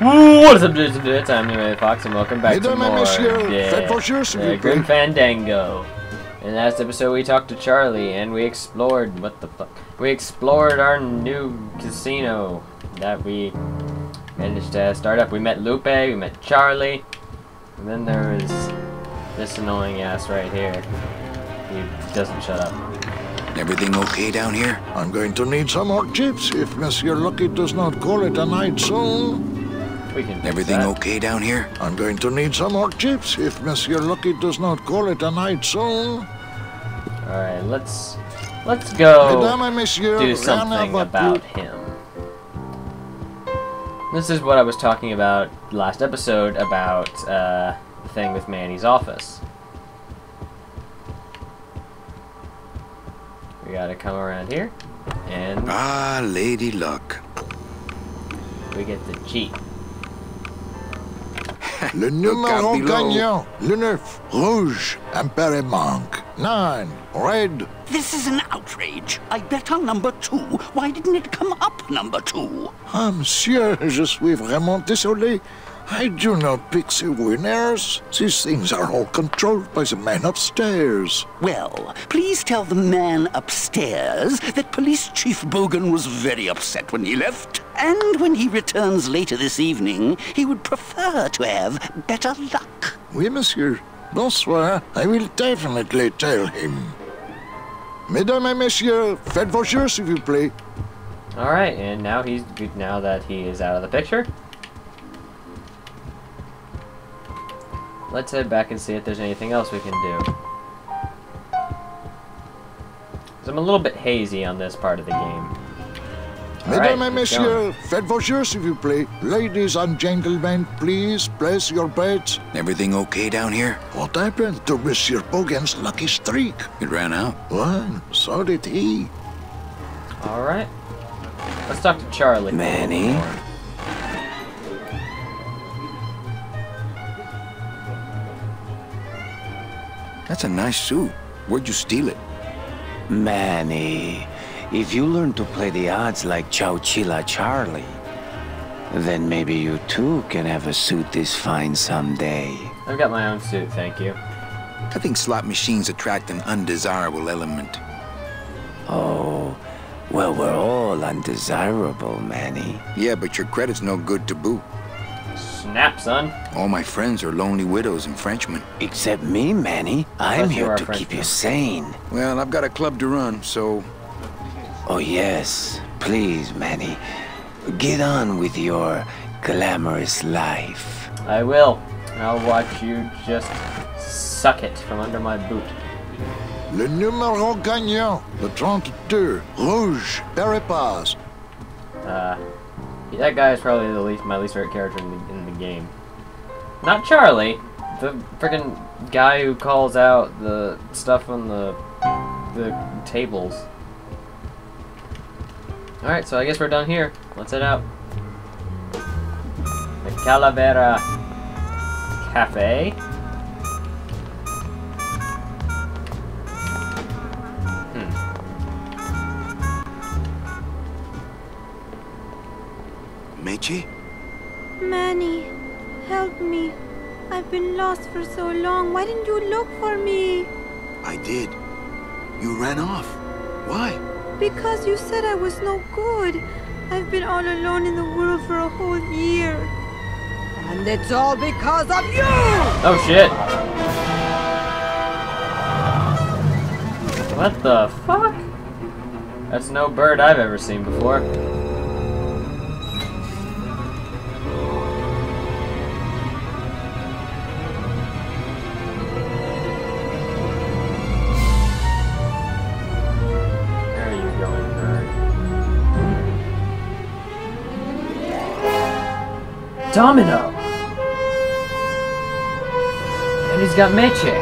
What is up, dudes and dudes? I'm New Fox, and welcome back to more Grim Fandango. In the last episode, we talked to Charlie, and we explored, we explored our new casino that we managed to start up. We met Lupe, we met Charlie, and then there was this annoying ass right here. He doesn't shut up. Everything okay down here? I'm going to need some more chips if Monsieur Lucky does not call it a night soon. We can Everything okay down here? I'm going to need some more chips if Monsieur Lucky does not call it a night soon. Alright, let's go Mesdames et messieurs, do something about him. This is what I was talking about last episode about the thing with Manny's office. We gotta come around here, and Lady Luck. we get the Jeep. Le numéro gagnant, le 9, rouge, impéré manque, 9, red. This is an outrage. I bet on number 2. Why didn't it come up number 2? Ah, monsieur, je suis vraiment désolé. I do not pick the winners. These things are all controlled by the man upstairs. Well, please tell the man upstairs that Police Chief Bogan was very upset when he left. And when he returns later this evening, he would prefer to have better luck. Oui, monsieur. Bonsoir. I will definitely tell him. Mesdames et messieurs, faites vos jeux, s'il vous plaît. Alright, and now he's good now that he is out of the picture. Let's head back and see if there's anything else we can do. 'Cause I'm a little bit hazy on this part of the game. Mesdames et messieurs, faites vos jeux, s'il vous plaît. Ladies and gentlemen, please place your bets. Everything okay down here? What happened to Monsieur Bogan's lucky streak? It ran out. Well, so did he. Alright. Let's talk to Charlie. Manny? That's a nice suit. Where'd you steal it? Manny, if you learn to play the odds like Chowchilla Charlie, then maybe you too can have a suit this fine someday. I've got my own suit, thank you. I think slot machines attract an undesirable element. Oh, well, we're all undesirable, Manny. Yeah, but your credit's no good to boot. Snap, son. All my friends are lonely widows and Frenchmen. Except me, Manny. I'm Plus you here are to keep Frenchman. you sane. Well, I've got a club to run, so... Oh, yes. Please, Manny. Get on with your glamorous life. I will. I'll watch you just suck it from under my boot. Le numéro gagnant, le 32, rouge, Pérépaz. That guy is probably my least favorite character in the game. Not Charlie, the freaking guy who calls out the stuff on the tables. Alright, so I guess we're done here. Let's head out. The Calavera Cafe. Meche? Manny, help me. I've been lost for so long. Why didn't you look for me? I did. You ran off. Why? Because you said I was no good. I've been all alone in the world for a whole year. And it's all because of you! Oh shit! What the fuck? That's no bird I've ever seen before. Domino! And he's got Meche.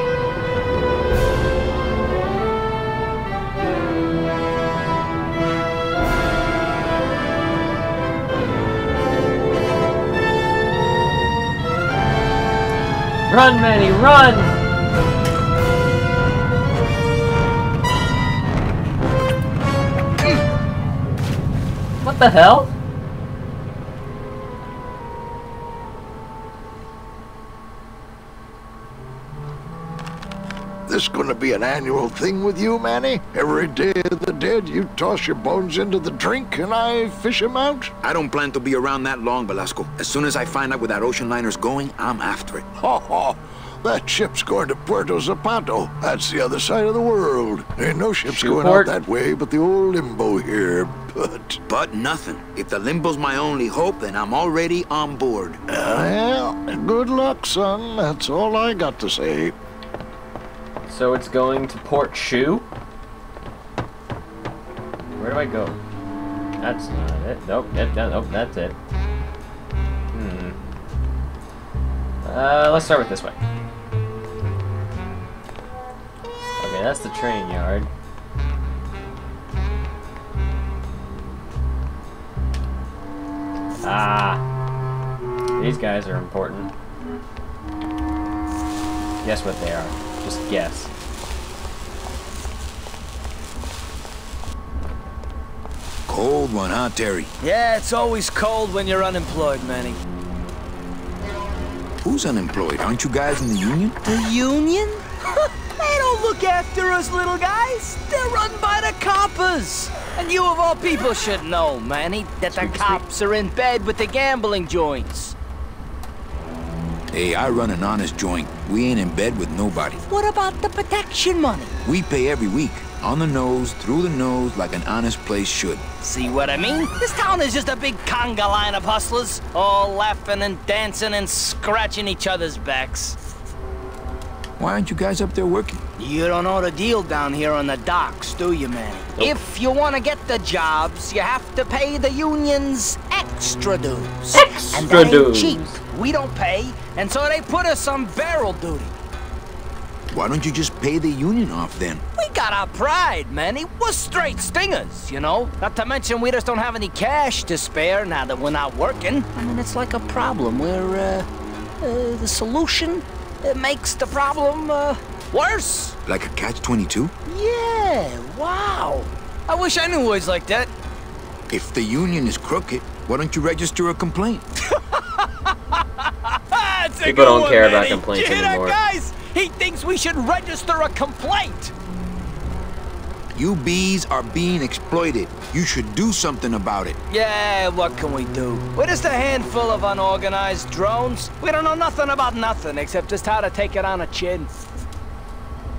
Run, Manny, run! What the hell? this gonna be an annual thing with you, Manny? Every day of the dead, you toss your bones into the drink and I fish 'em out? I don't plan to be around that long, Velasco. As soon as I find out where that ocean liner's going, I'm after it. Ho ho! That ship's going to Puerto Zapato. That's the other side of the world. Ain't no ships going out that way but the old limbo here, But nothing. If the limbo's my only hope, then I'm already on board. Well, good luck, son. That's all I got to say. So it's going to Port Shoe? Where do I go? That's not it. Nope, nope, that's it. Let's start with this way. Okay, that's the train yard. Ah, these guys are important. Guess what they are. Just guess. Cold one, huh, Terry? Yeah, it's always cold when you're unemployed, Manny. Who's unemployed? Aren't you guys in the union? The union? They don't look after us little guys. They're run by the coppers. And you of all people should know, Manny, that the cops are in bed with the gambling joints. Hey, I run an honest joint. We ain't in bed with nobody. What about the protection money? We pay every week. On the nose, through the nose, like an honest place should. See what I mean? This town is just a big conga line of hustlers, all laughing and dancing and scratching each other's backs. Why aren't you guys up there working? You don't know the deal down here on the docks, do you, Manny? Nope. If you want to get the jobs, you have to pay the unions extra dues. Extra and that ain't dues. cheap. We don't pay, and so they put us on barrel duty. Why don't you just pay the union off then? We got our pride, Manny. We're straight stingers, you know? Not to mention we just don't have any cash to spare now that we're not working. I mean, it's like a problem where, the solution makes the problem, worse. Like a catch-22? Yeah, wow. I wish I knew words like that. If the union is crooked, why don't you register a complaint? People don't care about complaints anymore. Guys? He thinks we should register a complaint. You bees are being exploited. You should do something about it. Yeah, what can we do? We're just a handful of unorganized drones. We don't know nothing about nothing except just how to take it on a chin.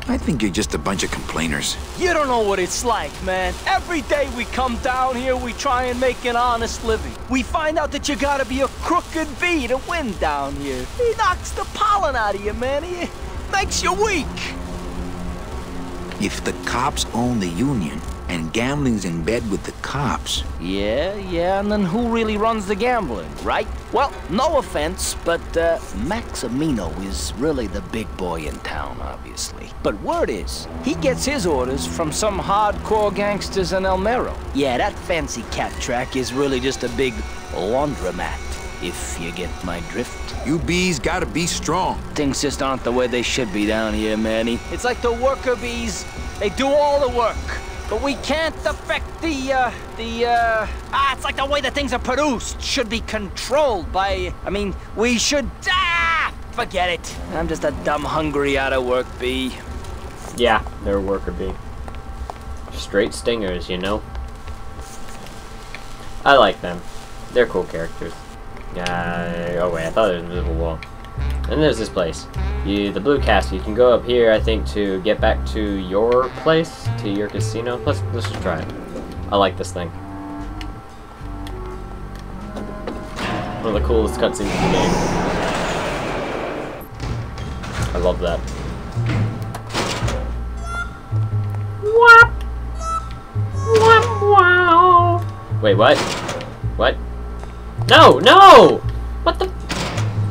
I think you're just a bunch of complainers. You don't know what it's like, man. Every day we come down here, we try and make an honest living. We find out that you gotta be a crooked bee to win down here. He knocks the pollen out of you, man. He makes you weak. If the cops own the union, and gambling's in bed with the cops... Yeah, and then who really runs the gambling, right? Well, no offense, but Maximino is really the big boy in town, obviously. But word is, he gets his orders from some hardcore gangsters in El Mero. Yeah, that fancy cat track is really just a big laundromat, if you get my drift. You bees gotta be strong. Things just aren't the way they should be down here, Manny. It's like the worker bees. They do all the work. But we can't affect it's like the way that things are produced should be controlled by, we should, forget it. I'm just a dumb, hungry, out-of-work bee. Yeah, they're a worker bee. Straight stingers, you know? I like them. They're cool characters. Oh wait, I thought there was an invisible wall. And there's this place. The blue castle. You can go up here, I think, to get back to your place, to your casino. Let's just try it. I like this thing. One of the coolest cutscenes in the game. I love that. Wap! Wap wow! Wait, what? What? No! What the?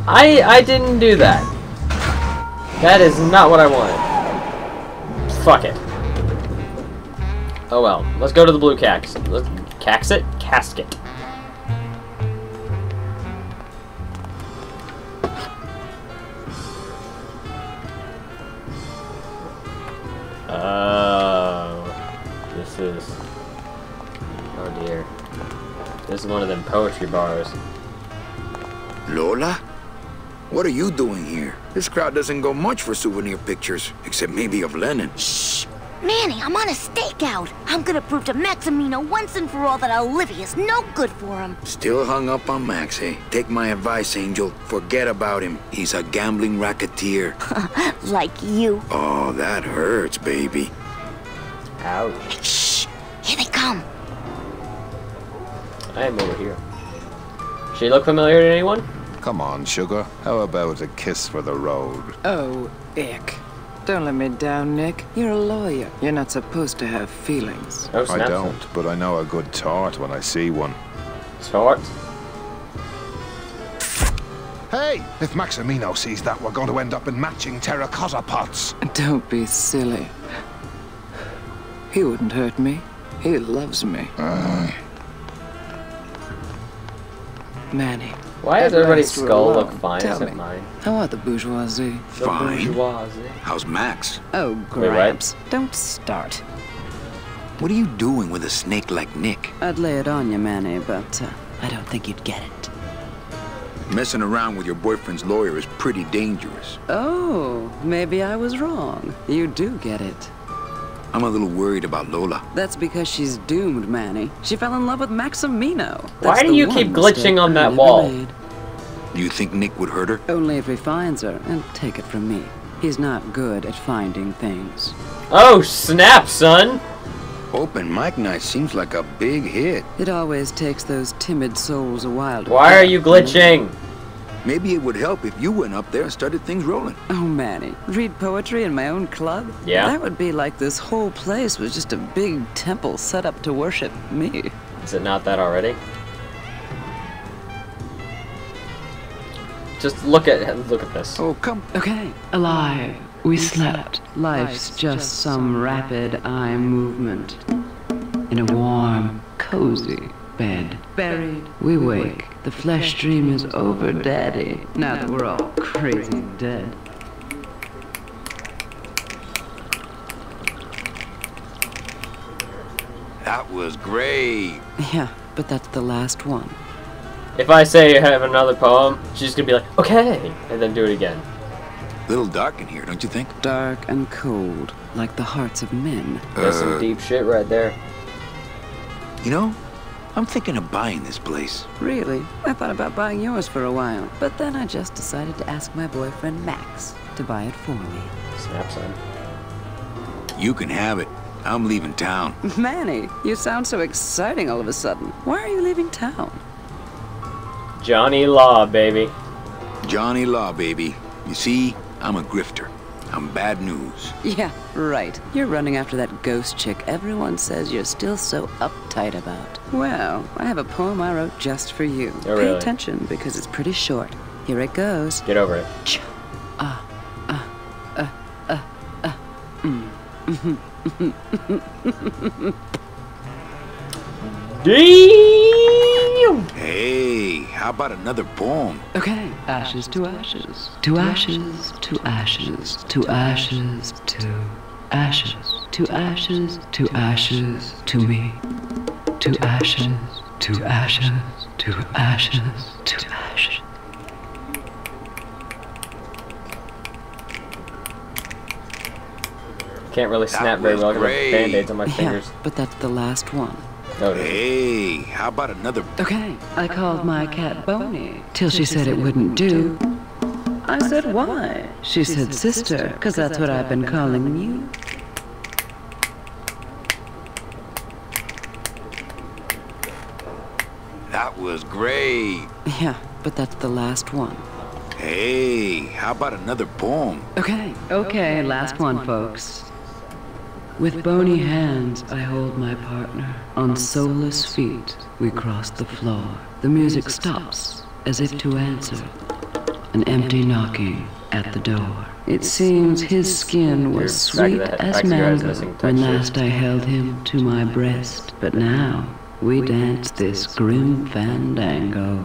I didn't do that. That is not what I wanted. Fuck it. Oh well. Let's go to the blue casket. Casket. Oh. This is... Oh dear. This is one of them poetry bars. Lola? What are you doing here? This crowd doesn't go much for souvenir pictures, except maybe of Lenin. Shh! Manny, I'm on a stakeout. I'm gonna prove to Maximino once and for all that Olivia's no good for him. Still hung up on Max, eh? Take my advice, Angel. Forget about him. He's a gambling racketeer. Like you. Oh, that hurts, baby. Ouch. Shh! Here they come. I am over here. She look familiar to anyone? Come on, sugar. How about a kiss for the road? Oh, ick. Don't let me down, Nick. You're a lawyer. You're not supposed to have feelings. Oh, I snap. don't, but I know a good tart when I see one. Tart? Hey! If Maximino sees that, we're going to end up in matching terracotta pots. Don't be silly. He wouldn't hurt me. He loves me. Manny. Why does at everybody's last we're skull alone. look fine Tell except me, mine? how are the bourgeoisie? Fine. Bourgeoisie. How's Max? Oh, Wait, what? Gramps. Don't start. What are you doing with a snake like Nick? I'd lay it on you, Manny, but I don't think you'd get it. Messing around with your boyfriend's lawyer is pretty dangerous. Oh, maybe I was wrong. You do get it. I'm a little worried about Lola. That's because she's doomed, Manny. She fell in love with Maximino. Why That's do the you one keep mistake glitching on I that never wall? made. Do you think Nick would hurt her? Only if he finds her, and take it from me. He's not good at finding things. Oh, snap, son! Open mic night seems like a big hit. It always takes those timid souls a while to Why pick are up, you know? glitching? Maybe it would help if you went up there and started things rolling. Oh, Manny, read poetry in my own club? Yeah. That would be like this whole place was just a big temple set up to worship me. Is it not that already? Just look at this. Oh, come. Okay. Alive. We slept. Life's just some rapid eye movement. In a warm, cozy bed. Buried. We wake. The flesh dream is over, Daddy. Now that we're all crazy dead. That was great. Yeah, but that's the last one. If I say I have another poem, she's gonna be like, okay, and then do it again. Little dark in here, don't you think? Dark and cold, like the hearts of men. That's some deep shit right there. You know, I'm thinking of buying this place. Really? I thought about buying yours for a while, but then I just decided to ask my boyfriend Max to buy it for me. Snap, son. You can have it. I'm leaving town. Manny, you sound so exciting all of a sudden. Why are you leaving town? Johnny Law, baby. Johnny Law, baby. You see, I'm a grifter. I'm bad news. Yeah, right. You're running after that ghost chick everyone says you're still so uptight about. Well, I have a poem I wrote just for you. Oh, Pay really? attention because it's pretty short. Here it goes. Get over it. Damn! Hey, how about another poem? Okay. Ashes to ashes. To ashes, to ashes, to ashes, to ashes, to ashes, to ashes, to me. To ashes, to ashes, to ashes, to ashes. Can't really snap very was well because I have great. band-aids on my Yeah, fingers. but that's the last one. No, it isn't. Hey, how about another? Okay, I called my cat Boney till she said it wouldn't do. I said, why? She said, sister, because that's what I've been calling you. That was great. Yeah, but that's the last one. Hey, how about another poem? Okay, last one, folks. With bony hands, I hold my partner. On soulless feet, we cross the floor. The music stops, as if to answer. An empty knocking at the door. It seems his skin was sweet as mango when last I held him to my breast. But now, we dance this grim fandango.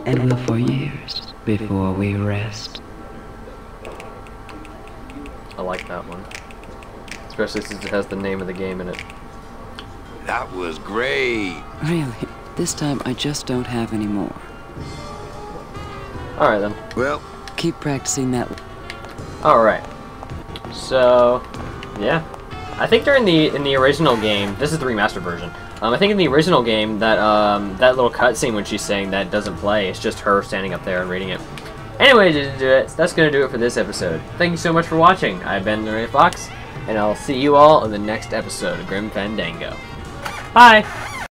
And will for years before we rest. I like that one. Especially since it has the name of the game in it. That was great. Really, this time I just don't have any more. Alright then. Well, Keep practicing that. Alright. So, yeah. I think during in the original game, this is the remastered version. I think in the original game that that little cutscene when she's saying that doesn't play. It's just her standing up there and reading it. Anyway, that's gonna do it for this episode. Thank you so much for watching. I've been the Ray Fox, and I'll see you all in the next episode of Grim Fandango. Bye.